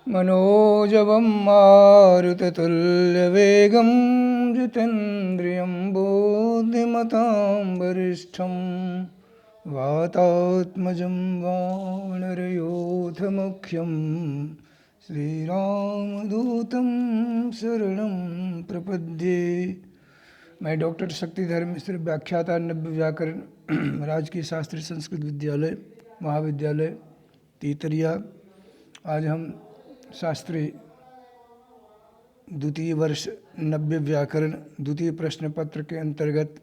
मनोजवं मारुततुल्यवेगं जितेन्द्रियं बुद्धिमतां वरिष्ठं वातात्मजं वानरयोधमुख्यं श्रीरामदूतं शरणं प्रपद्ये। मैं डॉक्टर शक्तिधर मिश्र, व्याख्याता नव्य व्याकरण, राजकीय शास्त्री संस्कृत विद्यालय महाविद्यालय तीतरिया। आज हम शास्त्री द्वितीय वर्ष नव्य व्याकरण द्वितीय प्रश्न पत्र के अंतर्गत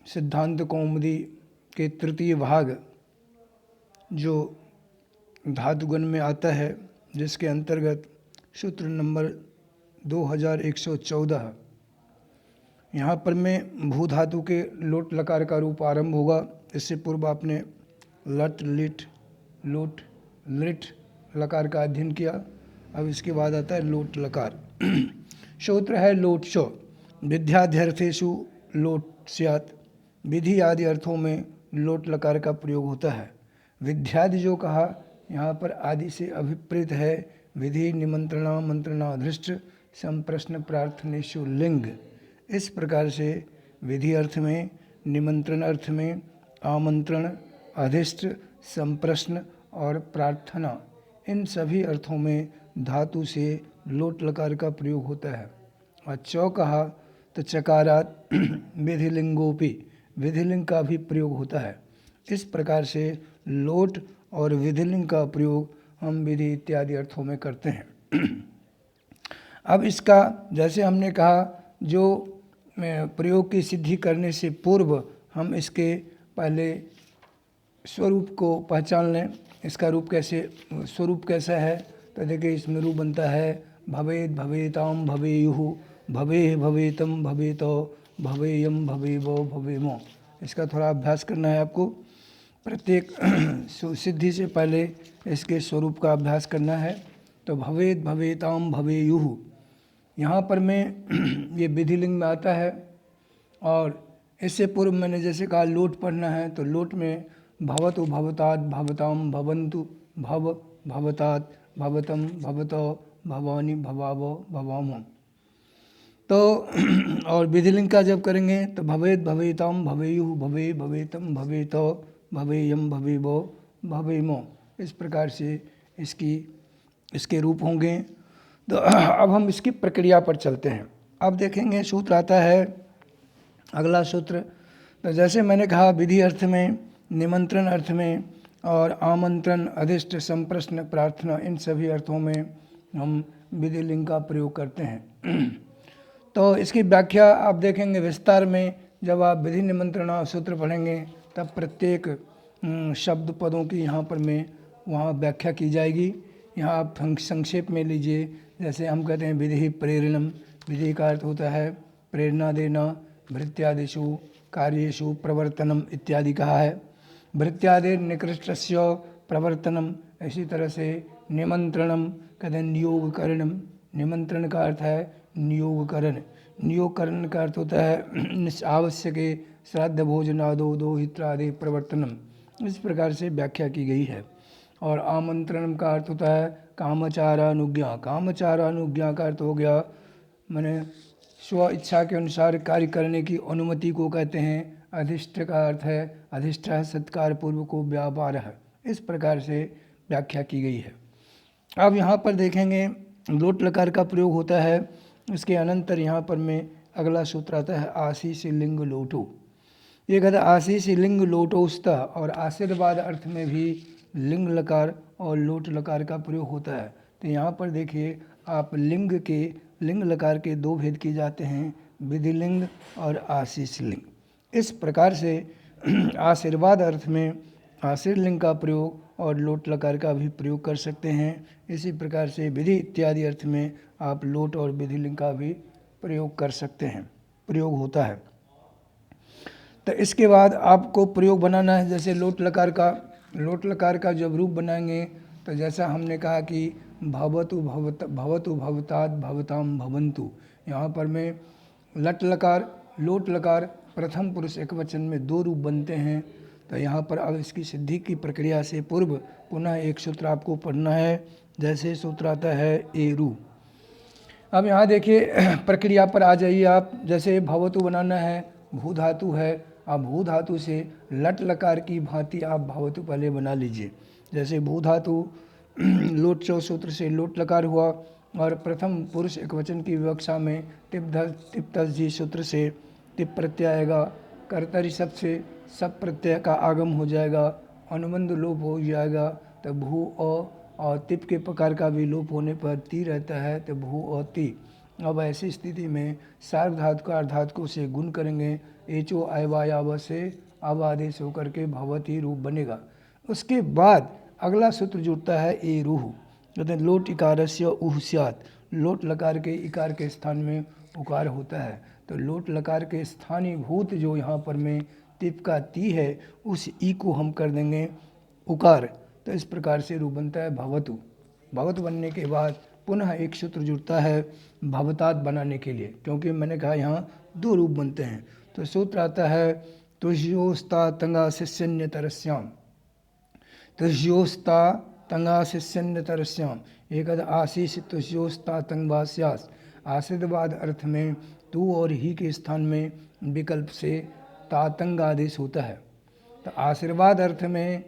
सिद्धांत कौमुदी के तृतीय भाग जो धातुगण में आता है, जिसके अंतर्गत सूत्र नंबर 2114, यहाँ पर में भू धातु के लोट लकार का रूप आरंभ होगा। इससे पूर्व आपने लट लिट लोट लिट लकार का अध्ययन किया। अब इसके बाद आता है लोट लकार। सूत्र है लोट शो। विद्याध्यर्थेषु लोट स्यात्। विधि आदि अर्थों में लोट लकार का प्रयोग होता है। विद्यादि जो कहा यहाँ पर आदि से अभिप्रेत है। विधि निमंत्रणा मंत्रणाधृष्ट संप्रश्न प्रार्थनेषु लिंग। इस प्रकार से विधि अर्थ में, निमंत्रण अर्थ में, आमंत्रण, अधिष्ट, संप्रश्न और प्रार्थना, इन सभी अर्थों में धातु से लोट लकार का प्रयोग होता है। और चौ कहा तो चकारात विधिलिंगोपि, विधिलिंग का भी प्रयोग होता है। इस प्रकार से लोट और विधिलिंग का प्रयोग हम विधि इत्यादि अर्थों में करते हैं। अब इसका जैसे हमने कहा, जो प्रयोग की सिद्धि करने से पूर्व हम इसके पहले स्वरूप को पहचान लें। इसका रूप कैसे, स्वरूप कैसा है, तो देखिए इसमें रूप बनता है भवेद भवेताम भवेयुः, भवे भवेतम भवेतो, भवेयम भवेवो भवेमो। इसका थोड़ा अभ्यास करना है आपको। प्रत्येक सिद्धि से पहले इसके स्वरूप का अभ्यास करना है। तो भवेद भवेताम भवेयुः, यहाँ पर में ये विधिलिंग में आता है। और इससे पूर्व मैंने जैसे कहा लोट पढ़ना है, तो लोट में भवतु भवतात भवताम भवन्तु, भव भवतात भवतम भवतो, भवानी भवावो भवामो। तो और विधिलिंग का जब करेंगे तो भवेद भवेताम भवेयुः, भवे भवेतम भवेतो, भवेयम भवेवो भवेमो। इस प्रकार से इसके रूप होंगे। तो अब हम इसकी प्रक्रिया पर चलते हैं। अब देखेंगे सूत्र आता है अगला सूत्र। तो जैसे मैंने कहा विधि अर्थ में, निमंत्रण अर्थ में और आमंत्रण, अधिष्ट, संप्रश्न, प्रार्थना, इन सभी अर्थों में हम विधिलिंग का प्रयोग करते हैं। तो इसकी व्याख्या आप देखेंगे विस्तार में। जब आप विधि निमंत्रणा सूत्र पढ़ेंगे तब प्रत्येक शब्द पदों की यहाँ पर में वहाँ व्याख्या की जाएगी। यहाँ आप संक्षेप में लीजिए। जैसे हम कहते हैं विधि प्रेरणम, विधि का अर्थ होता है प्रेरणा देना। भृत्यादिषु कार्येषु प्रवर्तनम इत्यादि कहा है। भृत्यादि निकृष्टस्य प्रवर्तनम। इसी तरह से निमंत्रणम कहते हैं नियोग करणम। निमंत्रण का अर्थ है नियोग करण। नियोग करण का अर्थ होता है आवश्यक श्राद्ध भोजनादो दोहित्रादि प्रवर्तनम। इस प्रकार से व्याख्या की गई है। और आमंत्रण का अर्थ होता है कामचारानुज्ञा। कामचारानुज्ञा का अर्थ हो गया मैंने स्व इच्छा के अनुसार कार्य करने की अनुमति को कहते हैं। अधिष्ठ का अर्थ है अधिष्ठ सत्कार पूर्व को व्यापार है। इस प्रकार से व्याख्या की गई है। अब यहाँ पर देखेंगे लोट लकार का प्रयोग होता है। इसके अनंतर यहाँ पर में अगला सूत्र आता है आशीष लिंग लोटो। ये कहता है आशीष लिंग लोटोस्ता। और आशीर्वाद अर्थ में भी लिंग लकार और लोट लकार का प्रयोग होता है। तो यहाँ पर देखिए आप लिंग लकार के दो भेद किए जाते हैं, विधिलिंग और आशीष लिंग। इस प्रकार से आशीर्वाद अर्थ में आशीर्लिंग का प्रयोग और लोट लकार का भी प्रयोग कर सकते हैं। इसी प्रकार से विधि इत्यादि अर्थ में आप लोट और विधिलिंग का भी प्रयोग कर सकते हैं, प्रयोग होता है। तो इसके बाद आपको प्रयोग बनाना है। जैसे लोट लकार का जब रूप बनाएंगे तो जैसा हमने कहा कि भवतु भवतात भवताम भवन्तु। यहाँ पर में लट लकार लोट लकार प्रथम पुरुष एकवचन में दो रूप बनते हैं। तो यहाँ पर अब इसकी सिद्धि की प्रक्रिया से पूर्व पुनः एक सूत्र आपको पढ़ना है। जैसे सूत्र आता है एरू। अब यहाँ देखिए प्रक्रिया पर आ जाइए आप। जैसे भवतु बनाना है, भू धातु है। अब भू धातु से लट लकार की भांति आप भवतु पहले बना लीजिए। जैसे भू धातु लोट चौ सूत्र से लोट लकार हुआ, और प्रथम पुरुष एकवचन की विवक्षा में तिप्तस जी सूत्र से तिप प्रत्यय आएगा। कर्तरी शब्द से सब प्रत्यय का आगम हो जाएगा, अनुबंध लोप हो जाएगा। तो भू और तिप के प्रकार का भी लोप होने पर ती रहता है, तो भू और ती। अब ऐसी स्थिति में सार्वधातु का अर्धातुकों से गुण करेंगे। एचो आयवायाव से अब आदेश होकर के भवती रूप बनेगा। उसके बाद अगला सूत्र जुड़ता है ए रूह। कहते हैं लोट इकारस्य उह स्यात्। लोट लकार के इकार के स्थान में उकार होता है। तो लोट लकार के स्थानीभूत जो यहाँ पर में तिप का ती है, उस ई को हम कर देंगे उकार। तो इस प्रकार से रूप बनता है भवतु। भवतु बनने के बाद पुनः एक सूत्र जुड़ता है भवतात बनाने के लिए, क्योंकि मैंने कहा यहाँ दो रूप बनते हैं। तो सूत्र आता है तुष्योस्ता तंगा शिष्यन्य तरस्याम। तुष्योस्ता तंगा शिष्यन्य तरस्याम एक आशीष तुष्योस्ता तंगवास्यास। आशीर्वाद अर्थ में तू और ही के स्थान में विकल्प से तातंग आदेश होता है। तो आशीर्वाद अर्थ में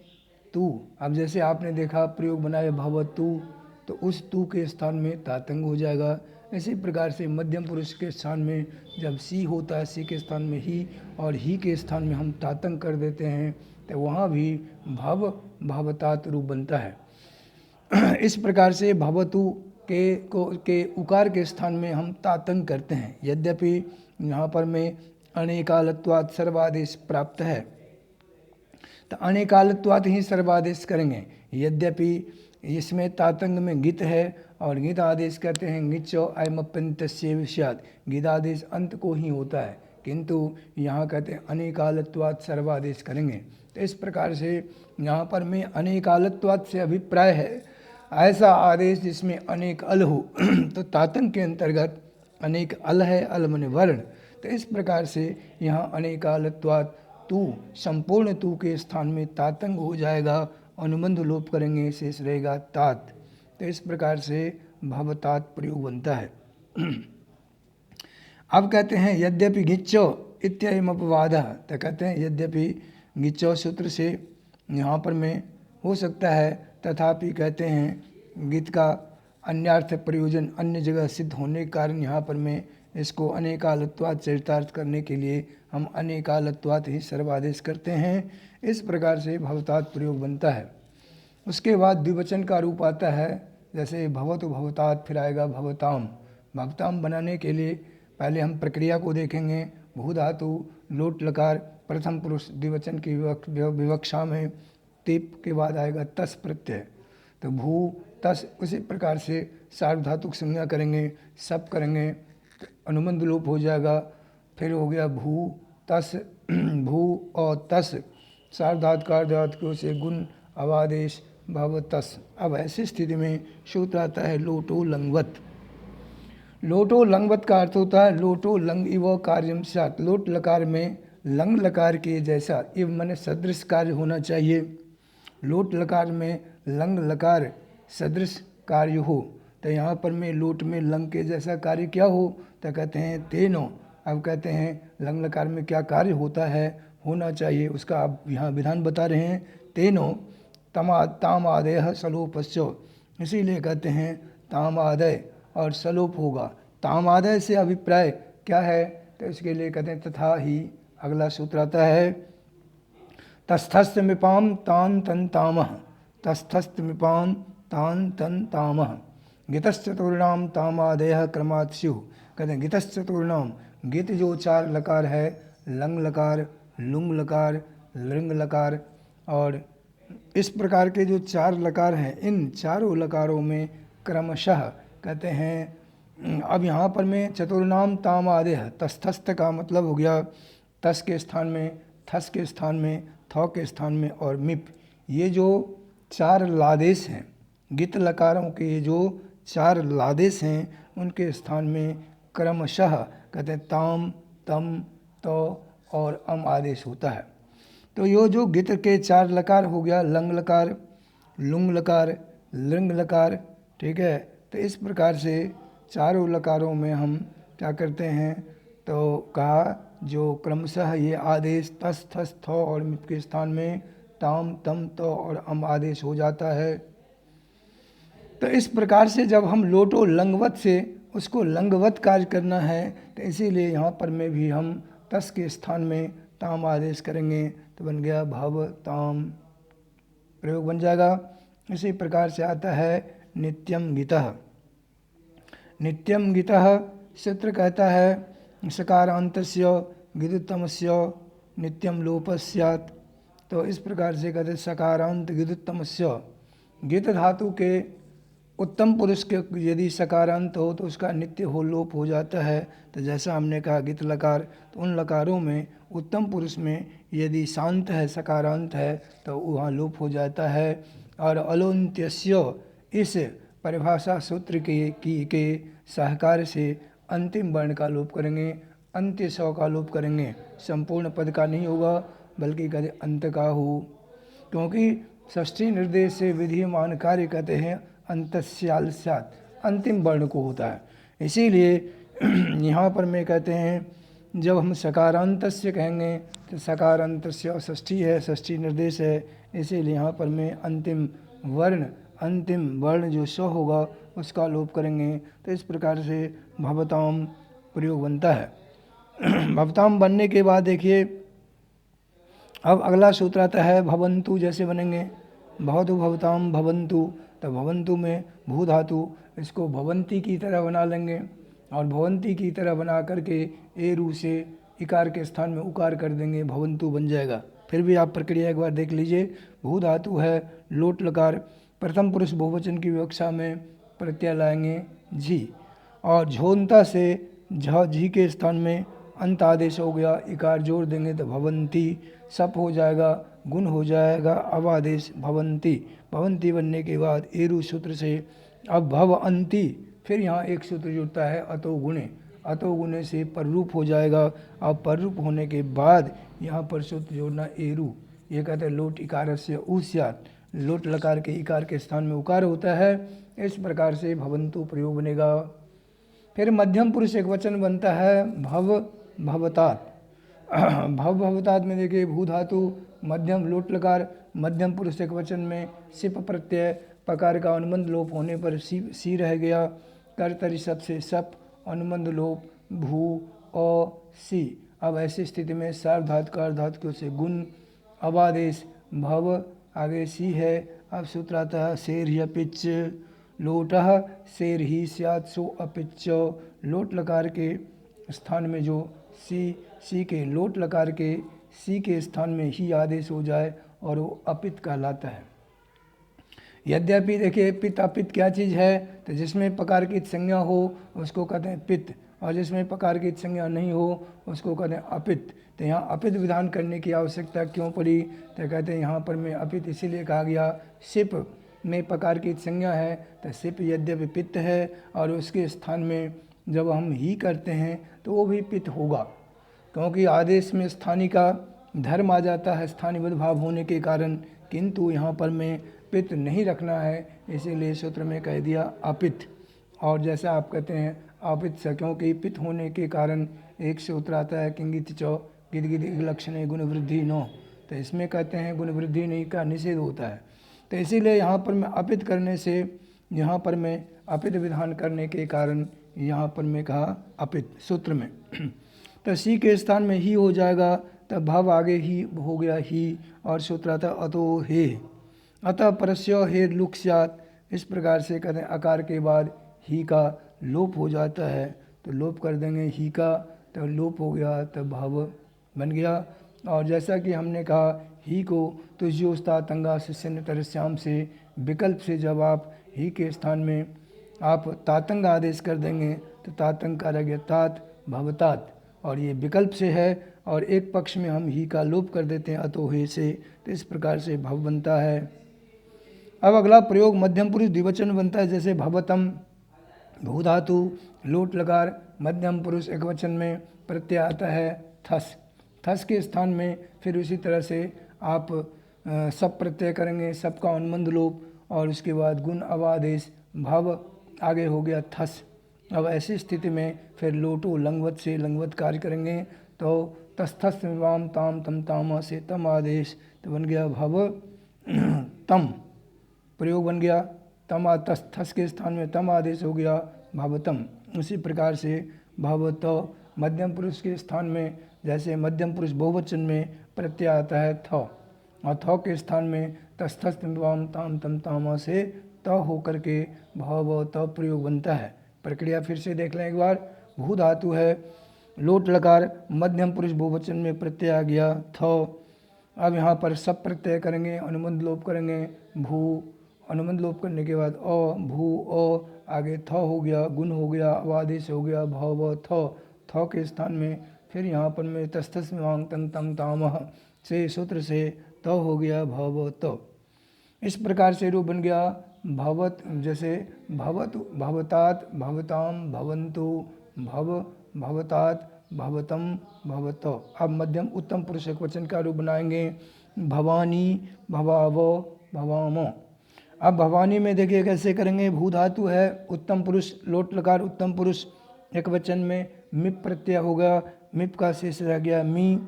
तू, अब जैसे आपने देखा प्रयोग बनाए भवतु, तो उस तू के स्थान में तातंग हो जाएगा। इसी प्रकार से मध्यम पुरुष के स्थान में जब सी होता है, सी के स्थान में ही, और ही के स्थान में हम तातंग कर देते हैं, तो वहाँ भी भवतात रूप बनता है। इस प्रकार से भवतु के उकार के स्थान में हम तातंग करते हैं। यद्यपि यहाँ पर में अनेकालत्वात् सर्वादेश प्राप्त है, तो अनेकालत्वात् ही सर्वादेश करेंगे। यद्यपि इसमें तातंग में गित है, और गित आदेश करते हैं गिच्चो अयमप्यन्तस्य विषयात्। गित आदेश अंत को ही होता है, किंतु यहाँ कहते हैं अनेकालत्वात् सर्वादेश करेंगे। तो इस प्रकार से यहाँ पर में अनेकालत्वात् से अभिप्राय है ऐसा आदेश जिसमें अनेक अल हो। तो तातंग के अंतर्गत अनेक अल है, अल माने वर्ण। तो इस प्रकार से यहाँ अनेकालत्वात् तू, संपूर्ण तू के स्थान में तातंग हो जाएगा, अनुबंध लोप करेंगे, शेष रहेगा तात। तो इस प्रकार से भवतात प्रयोग बनता है। अब कहते हैं यद्यपि गिच्चो इत्ययम अपवाद। तो कहते हैं यद्यपि गिच्चो सूत्र से यहाँ पर में हो सकता है, तथापि कहते हैं गीत का अन्यार्थ प्रयोजन अन्य जगह सिद्ध होने के कारण यहाँ पर में इसको अनेकालत्वात् चरितार्थ करने के लिए हम अनेकालत्वात् ही सर्वादेश करते हैं। इस प्रकार से भवतात प्रयोग बनता है। उसके बाद द्विवचन का रूप आता है। जैसे भवतु भवतात, फिर आएगा भवताम। भवताम बनाने के लिए पहले हम प्रक्रिया को देखेंगे। भू धातु लोट लकार प्रथम पुरुष द्विवचन की विवक्षा में तिप के बाद आएगा तस प्रत्यय। तो भू तस, उसी प्रकार से सार्वधातुक संज्ञा करेंगे, सब करेंगे, तो अनुबंध लोप हो जाएगा। फिर हो गया भू तस, भू और तस सार्वधातुकों से गुण अवादेश भवतस। अब ऐसी स्थिति में सूत्र आता है लोटो लंगवत। लोटो लंगवत का अर्थ होता है लोटो लंग इव कार्यम स्यात्। लोट लकार में लंग लकार के जैसा इव माने सदृश कार्य होना चाहिए। लोट लकार में लंग लकार सदृश कार्य हो। तो यहाँ पर में लोट में लंग के जैसा कार्य क्या हो, तो कहते हैं तेनो। अब कहते हैं लंग लकार में क्या कार्य होता है, होना चाहिए, उसका आप यहाँ विधान बता रहे हैं। तेनो ताम आदय सलोपस्यो, इसीलिए कहते हैं ताम आदय और सलोप होगा। ताम आदय से अभिप्राय क्या है, तो इसके लिए कहते हैं तथा ही। अगला सूत्र आता है तस्थस्थ मिपाम तान तन तामः। तस्थस्थ मिपाम तान तन तामः गितश्चतुर्णाम तामादय क्रमात् स्युः। कहते हैं गितश्चतुर्णाम, गित जो चार लकार है, लंग लकार, लुंग लकार, लृंग लकार, और इस प्रकार के जो चार लकार हैं, इन चारों लकारों में क्रमशः कहते हैं। अब यहाँ पर में चतुर्नाम ताम आदेह, तस्थस्थ का मतलब हो गया तस के स्थान में, थस के स्थान में, थ के स्थान में और मिप। ये जो चार लादेश हैं, गित लकारों के ये जो चार लादेश हैं, उनके स्थान में क्रमशः कहते हैं ताम, तम, तो और अम आदेश होता है। तो यो जो गित के 4 लकार हो गया, लंग लकार, लुंग लकार, लिंग लकार, ठीक है। तो इस प्रकार से चारों लकारों में हम क्या करते हैं, तो कहा जो क्रमशः ये आदेश तस थस थ और मित के स्थान में ताम तम तो और अम आदेश हो जाता है। तो इस प्रकार से जब हम लोटो लंगवत से उसको लंगवत कार्य करना है, तो इसीलिए यहाँ पर में भी हम तस के स्थान में ताम आदेश करेंगे, तो बन गया भव ताम, प्रयोग बन जाएगा। इसी प्रकार से आता है नित्यम गितः। नित्यम गितः सूत्र कहता है सकारांतस्य गिदुत्तमस्य नित्यम लोपः स्यात्। तो इस प्रकार से कहते सकारांत गिदुत्तमस्य, गित धातु के उत्तम पुरुष के यदि सकारांत हो तो उसका नित्य हो लोप हो जाता है। तो जैसा हमने कहा गित लकार, तो उन लकारों में उत्तम पुरुष में यदि शांत है, सकारांत है, तो वहाँ लोप हो जाता है। और अलोन्त्यस्य इस परिभाषा सूत्र के सहकार से अंतिम वर्ण का लोप करेंगे, अंत्य स का लोप करेंगे, संपूर्ण पद का नहीं होगा बल्कि कहते अंत का हो, क्योंकि षष्ठी निर्देश से विधिमान कार्य कहते हैं अंतस्याल स्यात्, अंतिम वर्ण को होता है। इसीलिए यहाँ पर मैं कहते हैं जब हम सकारांतस्य कहेंगे तो सकारांतस्य षष्ठी है, षष्ठी निर्देश है, इसीलिए यहाँ पर मैं अंतिम वर्ण जो स होगा उसका लोप करेंगे। तो इस प्रकार से भवताम प्रयोग बनता है। भवताम बनने के बाद देखिए अब अगला सूत्र आता है भवन्तु, जैसे बनेंगे भवतु भवताम भवन्तु। तो भवन्तु में भू धातु, इसको भवंती की तरह बना लेंगे और भवंती की तरह बना करके एरू से इकार के स्थान में उकार कर देंगे, भवन्तु बन जाएगा। फिर भी आप प्रक्रिया एक बार देख लीजिए। भू धातु है लोट लकार, प्रथम पुरुष बहुवचन की विवक्षा में प्रत्यय लाएंगे जी, और झोंता से झ झी के स्थान में अंत आदेश हो गया, इकार जोड़ देंगे तो भवंती, सप हो जाएगा, गुण हो जाएगा, अब आदेश भवंती। भवंती बनने के बाद एरू सूत्र से अब भवंती, फिर यहाँ एक सूत्र जुड़ता है अतो गुणे, अतो गुणे से पररूप हो जाएगा। अब पररूप होने के बाद यहाँ पर सूत्र जोड़ना एरू, ये कहते हैं लोट इकारस्य उ स्यात्, लोट लकार के इकार के स्थान में उकार होता है। इस प्रकार से भवन्तु प्रयोग बनेगा। फिर मध्यम पुरुष एक वचन बनता है भव भवतात। भव भवतात में देखिए भू धातु मध्यम लोट लकार, मध्यम पुरुष एक वचन में सिप प्रत्यय, पकार का अनुबंध लोप होने पर सी रह गया, कर्तरी सप से सप, अनुबंध लोप भू अ सी। अब ऐसी स्थिति में सार्वधातुकार धातुओं से गुण, अब आदेश भव, आगे सी है। अब सूत्र आता है शेर ही अपिच लोटः शेर ही स्यात् सो अपिच। लोट लकार के स्थान में जो सी के लोट लकार के सी के स्थान में ही आदेश हो जाए और वो अपित कहलाता है। यद्यपि देखिए पित अपित क्या चीज़ है, तो जिसमें पकार की संज्ञा हो उसको कहते हैं पित, और जिसमें पकार की संज्ञा नहीं हो उसको कहते हैं अपित। तो यहाँ अपित विधान करने की आवश्यकता क्यों पड़ी, तो कहते हैं यहाँ पर में अपित इसीलिए कहा गया, सिप में पकार की संज्ञा है, तो सिप यद्यपि पित्त है और उसके स्थान में जब हम ही करते हैं तो वो भी पित्त होगा, क्योंकि आदेश में स्थानीय का धर्म आ जाता है स्थानीय भाव होने के कारण, किंतु यहाँ पर में पित्त नहीं रखना है, इसीलिए सूत्र में कह दिया अपित। और जैसा आप कहते हैं अपित से, क्योंकि पित्त होने के कारण एक सूत्र आता है किंगित चौ गिद गिद लक्षण गुण वृद्धि नो, तो इसमें कहते हैं गुण वृद्धि नहीं का निषेध होता है। तो इसीलिए यहाँ पर मैं अपित करने से, यहाँ पर मैं अपित विधान करने के कारण यहाँ पर मैं कहा अपित सूत्र में। तो सी के स्थान में ही हो जाएगा, तब भाव आगे ही हो गया ही, और सूत्र आता अतो हे, अतः परस्य हे लुक स्यात्। इस प्रकार से कहते हैं अकार के बाद ही का लोप हो जाता है, तो लोप कर देंगे ही का, तो लोप हो गया, तब भाव बन गया। और जैसा कि हमने कहा ही को तुज्योस्ता तंगा शिष्य तरस्याम से विकल्प से जब आप ही के स्थान में आप तातंग आदेश कर देंगे तो तातंग का रह गया तात भवतात, और ये विकल्प से है, और एक पक्ष में हम ही का लोप कर देते हैं अतो हे से, तो इस प्रकार से भव बनता है। अब अगला प्रयोग मध्यम पुरुष द्विवचन बनता है, जैसे भवतम, भू धातु लोट लकार, मध्यम पुरुष एक वचन में प्रत्यय आता है थस, थस के स्थान में फिर उसी तरह से आप सब प्रत्यय करेंगे, सबका अनुबंध लोप, और उसके बाद गुण अवादेश भाव आगे हो गया थस। अब ऐसी स्थिति में फिर लोटो लंगवत से लंगवत कार्य करेंगे तो तस्थस वाम ताम तम तामा से तम आदेश तो बन गया भव तम प्रयोग बन गया। तम तस्थस के स्थान में तम आदेश हो गया भवतम। उसी प्रकार से भवत मध्यम पुरुष के स्थान में जैसे मध्यम पुरुष बहुवचन में प्रत्यय आता है थ, और थ के स्थान में तस्थस वाम ताम तम तामा से त होकर के भव त प्रयोग बनता है। प्रक्रिया फिर से देख लें एक बार। भू धातु है, लोट लकार मध्यम पुरुष बहुवचन में प्रत्यय आ गया थ। अब यहाँ पर सब प्रत्यय करेंगे, अनुबंध लोप करेंगे भू, अनुबंध लोप करने के बाद अ भू अ आगे थ हो गया, गुण हो गया, अवादेश हो गया भव थ। थ के स्थान में फिर यहाँ पर में तस्थस वांग तंग तम तामह से सूत्र से त हो गया भव त। इस प्रकार से रूप बन गया भवत, जैसे भवत भवतात भवताम भवन्तु भव भवतात भवतम भवत। अब मध्यम उत्तम पुरुष एकवचन का रूप बनाएंगे भवानी भवाव भवाम। अब भवानी में देखिए कैसे करेंगे। भू धातु है, उत्तम पुरुष लोट लकार उत्तम पुरुष एकवचन में मिप प्रत्यय होगा, मिप का शेष रह गया मी।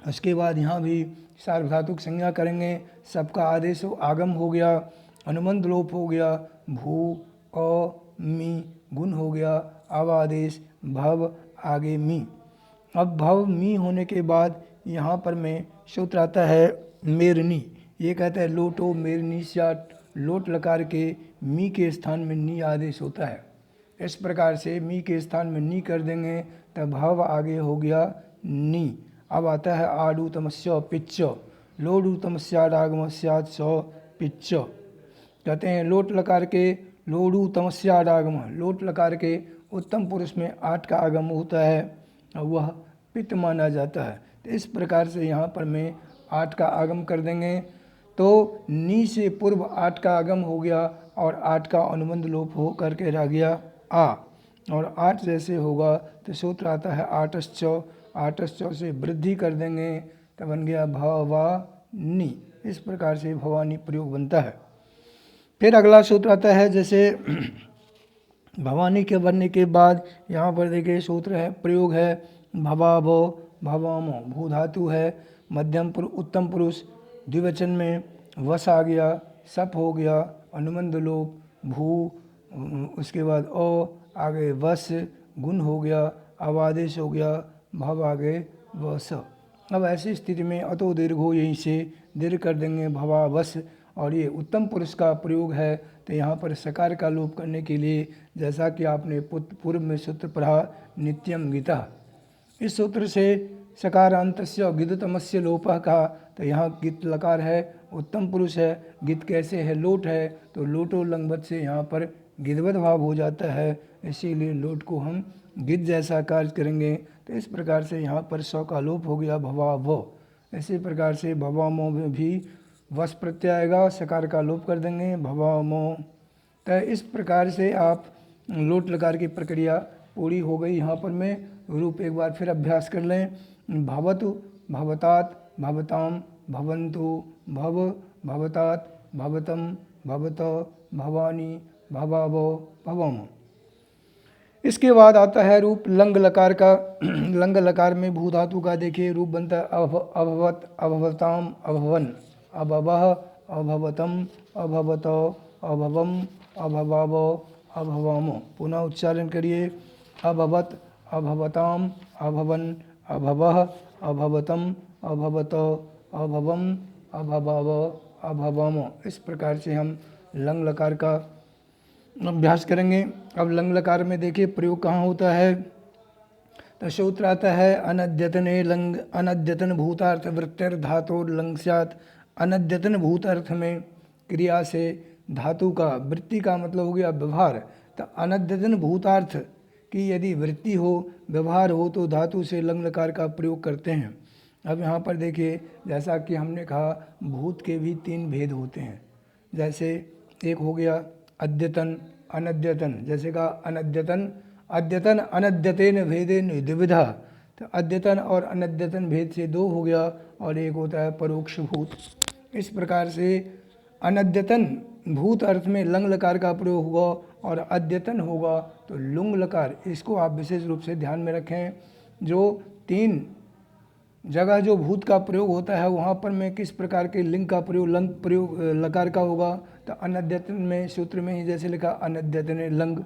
उसके बाद यहाँ भी सार्वधातुक संज्ञा करेंगे, सबका आदेश आगम हो गया, अनुबंध लोप हो गया भू अ मी, गुण हो गया अवादेश भव आगे मी। अब भव मी होने के बाद यहाँ पर में सूत्र आता है मेरनी। ये कहता है लोटो मेरनी स्याट, लोट लकार के मी के स्थान में नी आदेश होता है। इस प्रकार से मी के स्थान में नी कर देंगे तब भव आगे हो गया नी। अब आता है आडू तमस्या पिच्च, लोडू तमस्यागम स्यात् स पिच्च। कहते हैं लोट लकार के लोडू तमस्यागम, लोट लकार के उत्तम पुरुष में 8 का आगम होता है और वह पित्त माना जाता है। तो इस प्रकार से यहाँ पर में 8 का आगम कर देंगे तो नी से पूर्व 8 का आगम हो गया और 8 का अनुबंध लोप हो करके रह गया आ, और 8 जैसे होगा तो सूत्र आता है आटश्च, आटश्च से वृद्धि कर देंगे तो बन गया भवानी। इस प्रकार से भवानी प्रयोग बनता है। फिर अगला सूत्र आता है जैसे भवानी के बनने के बाद यहाँ पर देखिए सूत्र है, प्रयोग है भवावो भवामो। भू धातु है, मध्यम पुरुष उत्तम पुरुष द्विवचन में वस आ गया, सप हो गया, अनुबंध लोप भू, उसके बाद अ आगे वस, गुण हो गया, अवादेश हो गया, भव आगे वस। अब ऐसी स्थिति में अतो दीर्घ हो, यहीं से दीर्घ कर देंगे भवावस। और ये उत्तम पुरुष का प्रयोग है तो यहाँ पर सकार का लोप करने के लिए जैसा कि आपने पूर्व में सूत्र पढ़ा नित्यम गीता, इस सूत्र से सकारांतस्य गिदतमस्य लोपः कहा। तो यहाँ गित लकार है, उत्तम पुरुष है, गित कैसे है लोट है तो लोटो लंगवत से यहाँ पर गिदवत भाव हो जाता है, इसीलिए लोट को हम गिद जैसा कार्य करेंगे। तो इस प्रकार से यहाँ पर सौ का लोप हो गया भवावो। इसी प्रकार से भवामो में भी वस प्रत्यय आएगा, सकार का लोप कर देंगे भवामो। तो इस प्रकार से आप लोट लकार की प्रक्रिया पूरी हो गई। यहाँ पर मैं रूप एक बार फिर अभ्यास कर लें। भवतु भवतात भवताम भवन्तु भव भवतात भवतम भवत भवानी भवावो भवम। इसके बाद आता है रूप लंग लकार का। लंग लकार में भू धातु का देखिए रूप बनता है अभवत अभवताम अभवन, अभवः अभवतम अभवत अभवम अभवावो अभवामो। पुनः उच्चारण करिए अभवत अभवताम अभवन अभवः अभवतम अभवत अभवम अभवावो अभवामो। इस प्रकार से हम लंग लकार का अभ्यास करेंगे। अब लंग लकार में देखिए प्रयोग कहाँ होता है तो सूत्र आता है अनद्यतने लंग, अनद्यतन भूतार्थ वृत्तिर धातु लंग स्यात्। अनद्यतन भूत अर्थ में क्रिया से धातु का वृत्ति का मतलब हो गया व्यवहार। तो अनद्यतन भूतार्थ की यदि वृत्ति हो व्यवहार हो तो धातु से लंग लकार का प्रयोग करते हैं। अब यहाँ पर देखिए जैसा कि हमने कहा भूत के भी 3 भेद होते हैं। जैसे एक हो गया अद्यतन अनद्यतन, जैसे कहा अनद्यतन अद्यतन अनद्यतेन भेदेन द्विविधा। तो अद्यतन और अनद्यतन भेद से 2 हो गया और एक होता है परोक्ष भूत। इस प्रकार से अनद्यतन भूत अर्थ में लंग लकार का प्रयोग होगा और अद्यतन होगा तो लुंग लकार। इसको आप विशेष रूप से ध्यान में रखें। जो 3 जगह जो भूत का प्रयोग होता है वहाँ पर में किस प्रकार के लिंग का प्रयोग लंग प्रयोग लकार का होगा, तो अनद्यतन में सूत्र में ही जैसे लिखा अनद्यतन लंग,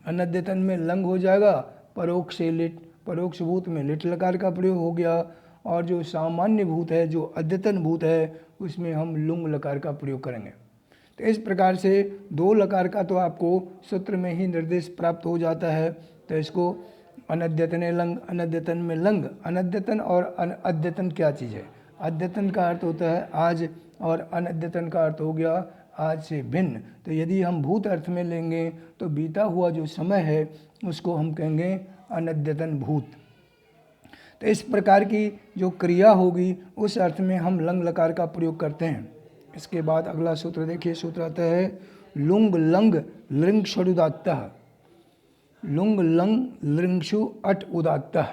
अनद्यतन में लंग हो जाएगा, परोक्ष से लिट, परोक्ष भूत में लिट लकार का प्रयोग हो गया, और जो सामान्य भूत है जो अद्यतन भूत है उसमें हम लुंग लकार का प्रयोग करेंगे। तो इस प्रकार से 2 लकार का तो आपको सूत्र में ही निर्देश प्राप्त हो जाता है। तो इसको अनद्यतन लंग, अनद्यतन में लंग। अनद्यतन और अद्यतन क्या चीज़ है? अद्यतन का अर्थ होता है आज और अनद्यतन का अर्थ हो गया आज से भिन्न। तो यदि हम भूत अर्थ में लेंगे तो बीता हुआ जो समय है उसको हम कहेंगे अनद्यतन भूत। तो इस प्रकार की जो क्रिया होगी उस अर्थ में हम लंग लकार का प्रयोग करते हैं। इसके बाद अगला सूत्र देखिए, सूत्र आता है लुंग लंग लिंग षडुदात्तः, लुंग लंग लिंगशु अट उदात्तः।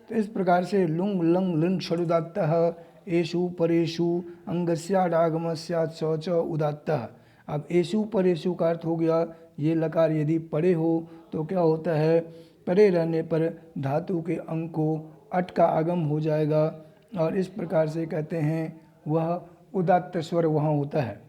तो इस प्रकार से लुंग लंग लिंग षडुदात्तः एषु परेषु अंगस्याडागमस्यात् च उदात्तः। अब एषु परेषु का अर्थ हो गया ये लकार यदि परे हो तो क्या होता है, परे रहने पर धातु के अंग को अट का आगम हो जाएगा और इस प्रकार से कहते हैं वह उदात्त स्वर वहाँ होता है।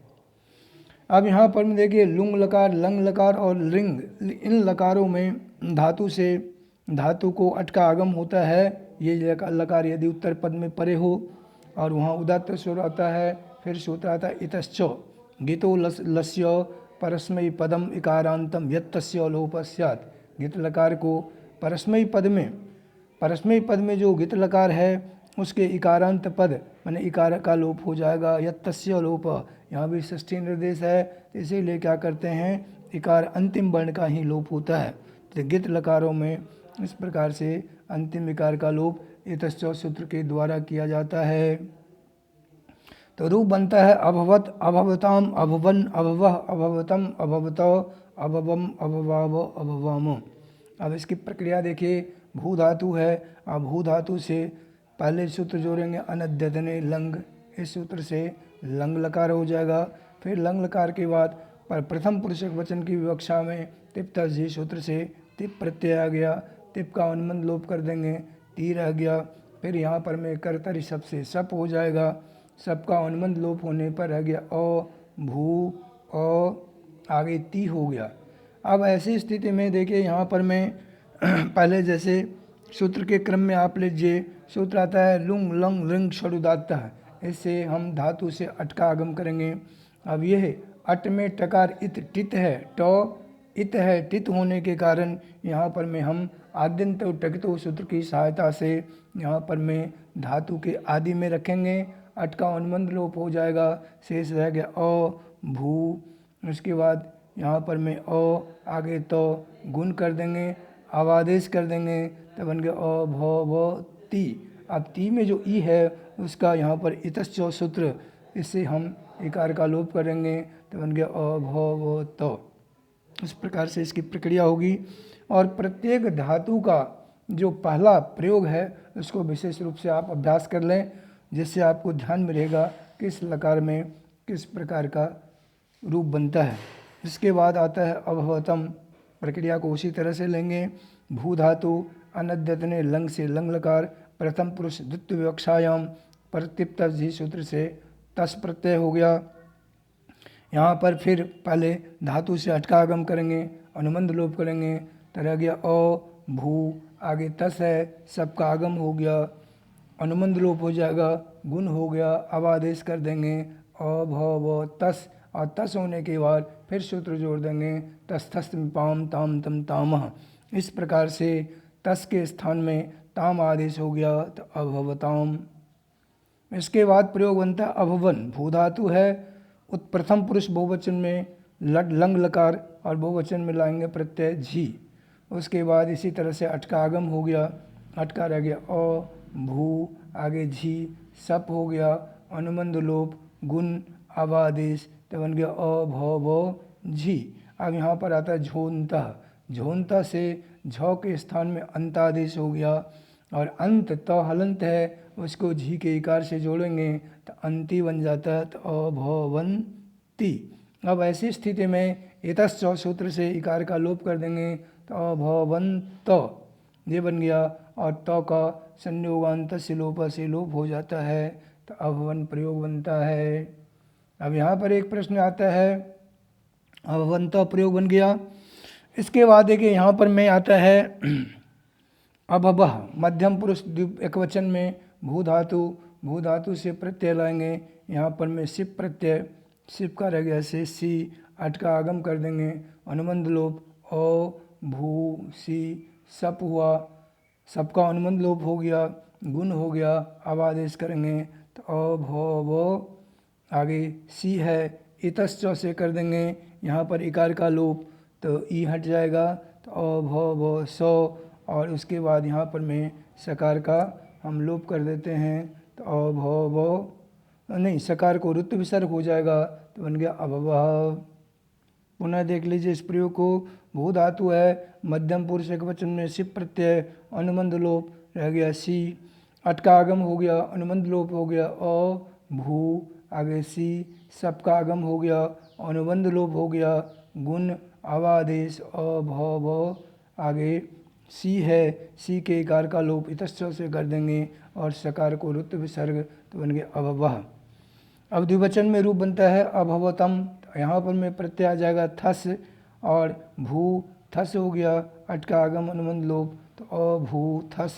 अब यहाँ पर में देखिए लुंग लकार, लंग लकार और लिंग, इन लकारों में धातु से धातु को अट का आगम होता है। ये लकार यदि उत्तर पद में परे हो और वहाँ उदात्त स्वर आता है, फिर सूत्र आता है इतश्च गीतो लस्य परस्मयी पदम इकारांतम यत्तस्य लोप स्यात्। गीत लकार को परस्मयी पद में जो गीत लकार है उसके इकारांत पद माने इकार का लोप हो जाएगा, यत्तस्य लोप। यहाँ भी षष्ठी निर्देश है तो इसीलिए क्या करते हैं इकार अंतिम वर्ण का ही लोप होता है। तो गीत लकारों में इस प्रकार से अंतिम इकार का लोप इतश्च सूत्र के द्वारा किया जाता है। तो रूप बनता है अभवत, अभवताम, अभवन, अभवः, अभवतम, अभवत, अभवम, अभवाव, अभवाम। अब इसकी प्रक्रिया देखिए, भू धातु है। अब भू धातु से पहले सूत्र जोड़ेंगे अनद्यतने लंग, इस सूत्र से लंग लकार हो जाएगा। फिर लंग लकार के बाद पर प्रथम पुरुषक वचन की विवक्षा में तिप तस्जी सूत्र से तिप प्रत्यय आ गया, तिप का अनुबंध लोप कर देंगे, ती रह गया। फिर यहाँ पर में कर्तरी शब्द से सप हो जाएगा, सप का अनुबंध लोप होने पर रह गया अ, भू, अ, आगे ती हो गया। अब ऐसी स्थिति में देखिए यहाँ पर मैं पहले जैसे सूत्र के क्रम में आप लीजिए, सूत्र आता है लुंग लंग लिंग षडुदात्तः। इससे हम धातु से अट का आगम करेंगे। अब यह अट में टकार इत टित है, ट इत है, टित होने के कारण यहाँ पर में हम आद्यंत टकितो सूत्र की सहायता से यहाँ पर में धातु के आदि में रखेंगे, अट का अनुबंध लोप हो जाएगा, शेष रह गया अ, भू। उसके बाद यहाँ पर में अ, आगे तो गुण कर देंगे, अवादेश कर देंगे, तब बन गया अ भ व ती। अब ती में जो ई है उसका यहाँ पर इतश्च सूत्र, इससे हम इकार का लोप करेंगे, तो बन गया अ भ व त। इस प्रकार से इसकी प्रक्रिया होगी। और प्रत्येक धातु का जो पहला प्रयोग है उसको विशेष रूप से आप अभ्यास कर लें, जिससे आपको ध्यान में रहेगा किस लकार में किस प्रकार का रूप बनता है। इसके बाद आता है अभवतम, प्रक्रिया को उसी तरह से लेंगे। भू धातु अनद्यतने लंग से लंग लकार, प्रथम पुरुष द्वितीय विवक्षायाम प्रतिप तस्जी सूत्र से तस प्रत्यय हो गया। यहाँ पर फिर पहले धातु से अटका आगम करेंगे, अनुबंध लोप करेंगे, तो रह गया अ, भू, आगे तस है, सबका आगम हो गया, अनुबंध लोप हो जाएगा, गुण हो गया, अब आदेश कर देंगे अ भ व तस, और तस होने के बाद फिर सूत्र जोड़ देंगे तस थस्त पाम ताम तम तामह। इस प्रकार से तस के स्थान में ताम आदेश हो गया तो अभवताम। इसके बाद प्रयोग बनता है अभवन, भू धातु है, प्रथम पुरुष बहुवचन में लंग लकार और बहुवचन में लाएंगे प्रत्यय झी। उसके बाद इसी तरह से अटका आगम हो गया, अटका रह गया अ, भू, आगे झी, सप हो गया, अनुबंध लोप, गुण, अवादेश, तो बन गया अ भ व झी। अब यहाँ पर आता है झोंता, झोंता से झ के स्थान में अंतादेश हो गया, और अंत तो हलंत है, उसको झी के इकार से जोड़ेंगे तो अंति बन जाता है, तो अभवंती। अब ऐसी स्थिति में इतश्च सूत्र से इकार का लोप कर देंगे तो अभवंत ये बन गया, और तो का संयोगांत से लोप हो जाता है, तो अभवन प्रयोग बनता है। अब यहाँ पर एक प्रश्न आता है, अभवंत प्रयोग बन गया। इसके बाद देखिए यहाँ पर में आता है अभवः, मध्यम पुरुष एकवचन में भू धातु से प्रत्यय लाएंगे। यहाँ पर में सिप प्रत्यय, सिप का रह गया से सी, अट का आगम कर देंगे, अनुबंध लोप ओ भू सी, सप हुआ, सप का अनुबंध लोप हो गया, गुण हो गया, अब आदेश करेंगे तो अ भ व, आगे सी है, इतश्च से कर देंगे, यहाँ पर इकार का लोप तो ई हट जाएगा, तो अ भ व सौ, और उसके बाद यहाँ पर में सकार का हम लोप कर देते हैं, तो अ भ व नहीं, सकार को रुत्व विसर्ग हो जाएगा, तो बन गया अभवः। पुनः देख लीजिए इस प्रयोग को, भू धातु है, मध्यम पुरुष एकवचन में सिप प्रत्यय, अनुबंध लोप रह गया सी, अट का आगम हो गया, अनुबंध लोप हो गया अ भू, आगे सी, सप का आगम हो गया, अनुबंध लोप हो गया, गुण आवादेश अ भ व, आगे सी है, सी के इकार का लोप इतश्च से कर देंगे, और सकार को रुत्व विसर्ग, तो बन गया अभवः। अब द्विवचन में रूप बनता है अभवतम, यहाँ पर में प्रत्यय आ जाएगा थस, और भू थस हो गया, अट का आगम अनुबंध लोप, तो अभू थस,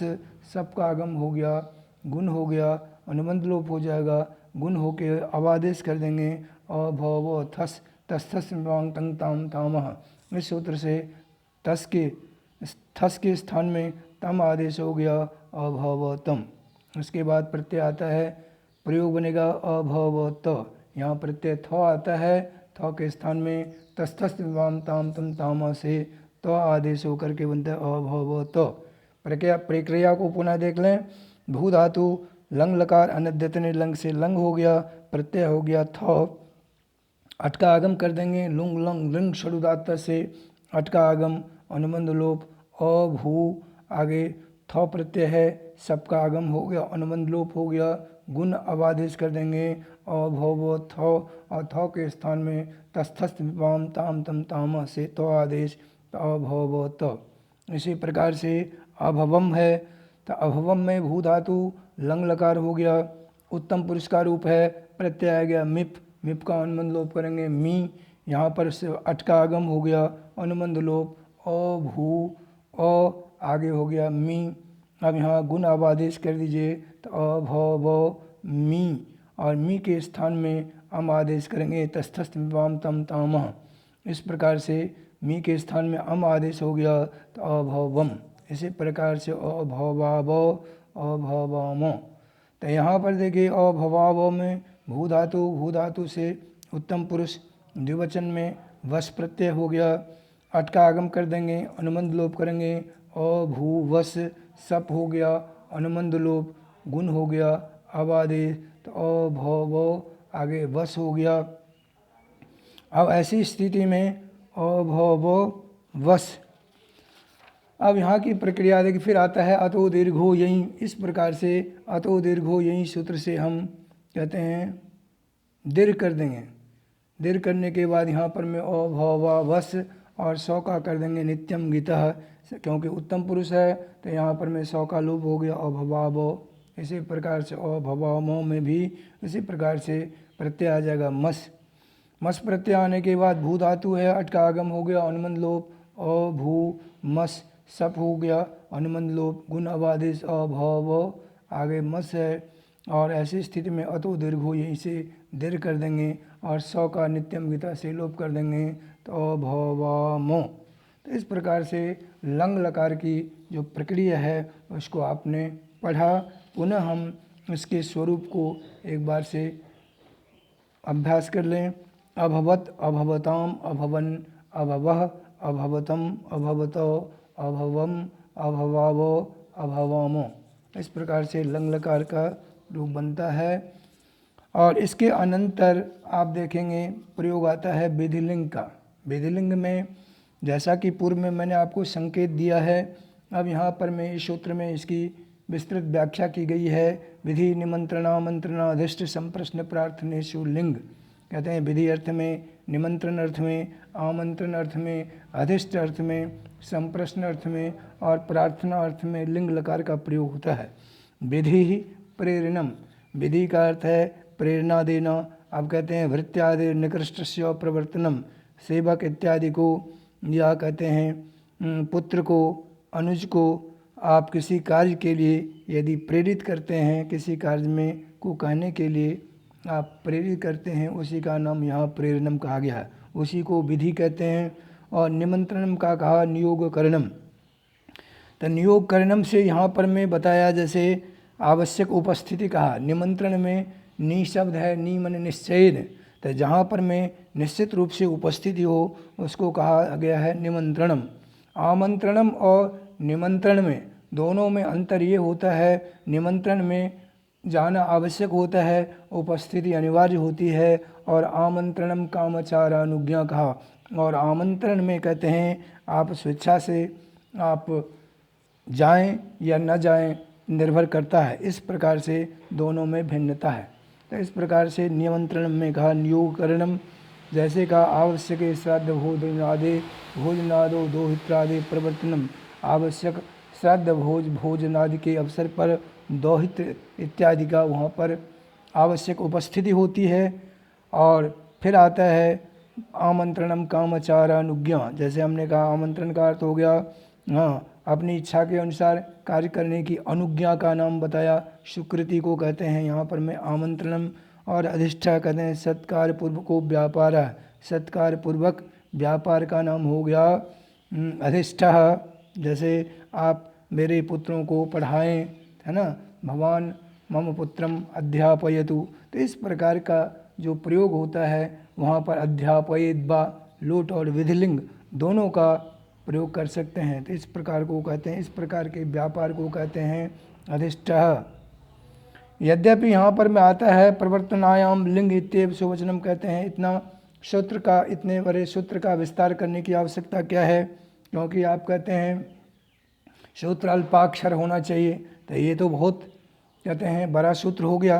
सप का आगम हो गया, गुण हो गया, अनुबंध लोप हो जाएगा, गुण होके अवादेश कर देंगे अभव थस, तस थस वांग तंग ताम तामह। इस सूत्र से थस के स्थान में तम आदेश हो गया अभवतम। उसके बाद प्रत्यय आता है, प्रयोग बनेगा अभवत, यहाँ प्रत्यय थ आता है, थ के स्थान में तस्थस वाम ताम तम तामा से तो आदेश होकर के बनता है अभवत। प्रक्रिया को पुनः देख लें, भू धातु लंग लकार अनद्यतने लंग से लंग हो गया, प्रत्यय हो गया थ, अट का आगम कर देंगे, लुंग लंग लिंग षडुदात्त से अट का आगम, अनुबंध लोप अ भू, आगे थ प्रत्यय है, सप का आगम हो गया, अनुबंध लोप हो गया, गुण अवादेश कर देंगे अभव थ, और थ के स्थान में तस्थस्थ वाम ताम तम ताम से तो आदेश अभवत। इसी प्रकार से अभवम है, तो अभवम में भू धातु लंग लकार हो गया, उत्तम पुरुष का रूप है, प्रत्यय आ गया मिप, मिप का अनुबंध लोप करेंगे मी, यहाँ पर से अट का आगम हो गया, अनुबंध लोप अ भू, अ आगे हो गया मी। अब यहाँ गुण अब आदेश कर दीजिए, तो अ भ व मी, और मी के स्थान में अम आदेश करेंगे तस्थस्थ वाम तम तामह। इस प्रकार से मी के स्थान में अम आदेश हो गया, तो अभवम। इसी प्रकार से अभवाव, अभवम। तो यहाँ पर देखिए अभवाव में भू धातु से उत्तम पुरुष द्विवचन में वश प्रत्यय हो गया, अट का आगम कर देंगे, अनुबंध लोप करेंगे अभू वश, सप हो गया, अनुबंध लोप, गुण हो गया, अब आदेश, तो अभव, आगे वश हो गया। अब ऐसी स्थिति में अभव वश। अब यहाँ की प्रक्रिया देखिए, फिर आता है अतो दीर्घो यहीं। इस प्रकार से अतो दीर्घो यहीं सूत्र से हम कहते हैं दीर्घ कर देंगे। दीर्घ करने के बाद यहाँ पर में अभववश और सौ का कर देंगे नित्यम गीतः, क्योंकि उत्तम पुरुष है तो यहाँ पर में सौ का लोप हो गया अभवाव। इसी प्रकार से अभवामो में भी इसी प्रकार से प्रत्यय आ जाएगा मस। मस प्रत्यय आने के बाद भू धातु है, अट का आगम हो गया, अनुबंध लोप अभू मस, सप हो गया, अनुबंध लोप, गुण अबादेश अभव, आगे मस है। और ऐसी स्थिति में अतो दीर्घ हो यहीं से दीर्घ कर देंगे और सौ का नित्यम गीता से लोप कर देंगे तो अभवामो। तो इस प्रकार से लंग लकार की जो प्रक्रिया है उसको आपने पढ़ा। पुनः हम इसके स्वरूप को एक बार से अभ्यास कर लें। अभवत, अभवताम, अभवन, अभवः, अभवतम, अभवतो, अभवम, अभवावो, अभवामो। इस प्रकार से लंग लकार का रूप बनता है। और इसके अनंतर आप देखेंगे प्रयोग आता है विधिलिंग का। विधिलिंग में जैसा कि पूर्व में मैंने आपको संकेत दिया है, अब यहाँ पर मैं इस सूत्र में इसकी विस्तृत व्याख्या की गई है। विधि निमंत्रणामंत्रणाधिष्ट संप्रश्न प्रार्थनेषु लिंग, कहते हैं विधि अर्थ में, निमंत्रण अर्थ में, आमंत्रण अर्थ में, अधिष्ट अर्थ में, संप्रश्न अर्थ में और प्रार्थना अर्थ में लिंग लकार का प्रयोग होता है। विधि ही प्रेरणम, विधि का अर्थ है प्रेरणा देना। अब कहते हैं भृत्यादि निकृष्टस्य प्रवर्तनम, सेवक इत्यादि को, या कहते हैं पुत्र को, अनुज को आप किसी कार्य के लिए यदि प्रेरित करते हैं, किसी कार्य में को कहने के लिए आप प्रेरित करते हैं, उसी का नाम यहाँ प्रेरणम कहा गया है, उसी को विधि कहते हैं। और निमंत्रणम का कहा नियोग करणम, तो नियोग करणम से यहाँ पर मैं बताया जैसे आवश्यक उपस्थिति कहा। निमंत्रण में नी शब्द है, नी मन निश्चयन, तो जहाँ पर में निश्चित रूप से उपस्थिति हो उसको कहा गया है निमंत्रणम। आमंत्रणम और निमंत्रण में दोनों में अंतर ये होता है, निमंत्रण में जाना आवश्यक होता है, उपस्थिति अनिवार्य होती है। और आमंत्रणम कामचारानुज्ञा कहा, और आमंत्रण में कहते हैं आप स्वेच्छा से आप जाएं या न जाएं निर्भर करता है। इस प्रकार से दोनों में भिन्नता है। तो इस प्रकार से निमंत्रण में कहा नियोग करणम, जैसे कहा आवश्यक श्राद्ध भोजनादो दोहित्रादि प्रवर्तनम, आवश्यक श्राद्ध भोजनादि के अवसर पर दोहित्र इत्यादि का वहाँ पर आवश्यक उपस्थिति होती है। और फिर आता है आमंत्रणम कामचारानुज्ञा, जैसे हमने कहा आमंत्रण का अर्थ हो गया हाँ अपनी इच्छा के अनुसार कार्य करने की अनुज्ञा का नाम बताया, स्वीकृति को कहते हैं यहाँ पर में आमंत्रणम। और अधिष्ठा कहते हैं सत्कार पूर्वक को व्यापार, सत्कार पूर्वक व्यापार का नाम हो गया अधिष्ठा। जैसे आप मेरे पुत्रों को पढ़ाएं, है ना, भगवान मम पुत्रम अध्यापयतु, तो इस प्रकार का जो प्रयोग होता है वहाँ पर अध्यापयित वा लोट और विधिलिंग दोनों का प्रयोग कर सकते हैं। तो इस प्रकार को कहते हैं, इस प्रकार के व्यापार को कहते हैं अधिष्ठा। यद्यपि यहाँ पर में आता है प्रवर्तनायाम लिंग इत्येव सुवचनम, कहते हैं इतना सूत्र का, इतने बड़े सूत्र का विस्तार करने की आवश्यकता क्या है, क्योंकि आप कहते हैं सूत्र अल्पाक्षर होना चाहिए, तो ये तो बहुत कहते हैं बड़ा सूत्र हो गया,